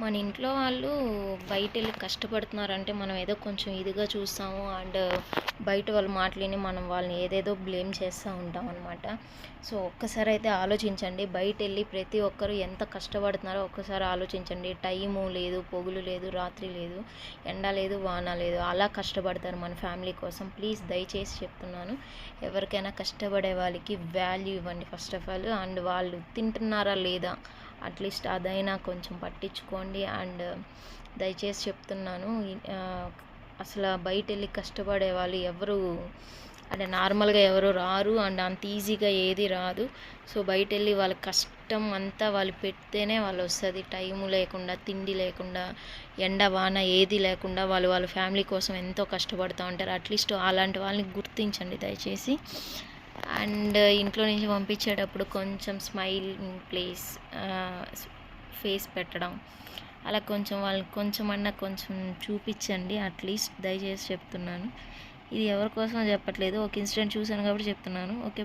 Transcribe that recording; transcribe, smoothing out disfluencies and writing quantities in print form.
మన ఇంట్లో వాళ్ళు బయటెళ్ళి కష్టపడుతున్నారంటే మనం ఏదో కొంచెం ఇదిగా చూస్తాము. అండ్ బయట వాళ్ళ మాటలిని మనం వాళ్ళని ఏదేదో బ్లేమ్ చేస్తూ ఉంటాం అనమాట. సో ఒక్కసారి అయితే ఆలోచించండి, బయటెళ్ళి ప్రతి ఒక్కరు ఎంత కష్టపడుతున్నారో ఒక్కసారి ఆలోచించండి. టైము లేదు, పొగులు లేదు, రాత్రి లేదు, ఎండ లేదు, వాన లేదు, అలా కష్టపడతారు మన ఫ్యామిలీ కోసం. ప్లీజ్ దయచేసి చెప్తున్నాను, ఎవరికైనా కష్టపడే వాళ్ళకి వాల్యూ ఇవ్వండి ఫస్ట్ ఆఫ్ ఆల్. అండ్ వాళ్ళు తింటున్నారా లేదా అట్లీస్ట్ అదైనా కొంచెం పట్టించుకోండి. అండ్ దయచేసి చెప్తున్నాను, అసలు బయట వెళ్ళి కష్టపడే వాళ్ళు ఎవరు అంటే నార్మల్గా ఎవరు రారు. అండ్ అంత ఈజీగా ఏది రాదు. సో బయట వెళ్ళి వాళ్ళ కష్టం అంతా వాళ్ళు పెడితేనే వాళ్ళు వస్తుంది. టైము లేకుండా, తిండి లేకుండా, ఎండ వాన ఏది లేకుండా వాళ్ళు వాళ్ళ ఫ్యామిలీ కోసం ఎంతో కష్టపడుతూ ఉంటారు. అట్లీస్ట్ అలాంటి వాళ్ళని గుర్తించండి దయచేసి. అండ్ ఇంట్లో నుంచి పంపించేటప్పుడు కొంచెం స్మైల్ ప్లేస్ ఫేస్ పెట్టడం, అలా కొంచెం వాళ్ళకి కొంచెమన్నా కొంచెం చూపించండి అట్లీస్ట్. దయచేసి చెప్తున్నాను, ఇది ఎవరి కోసం చెప్పట్లేదు, ఒక ఇన్సిడెంట్ చూశాను కాబట్టి చెప్తున్నాను. ఓకే.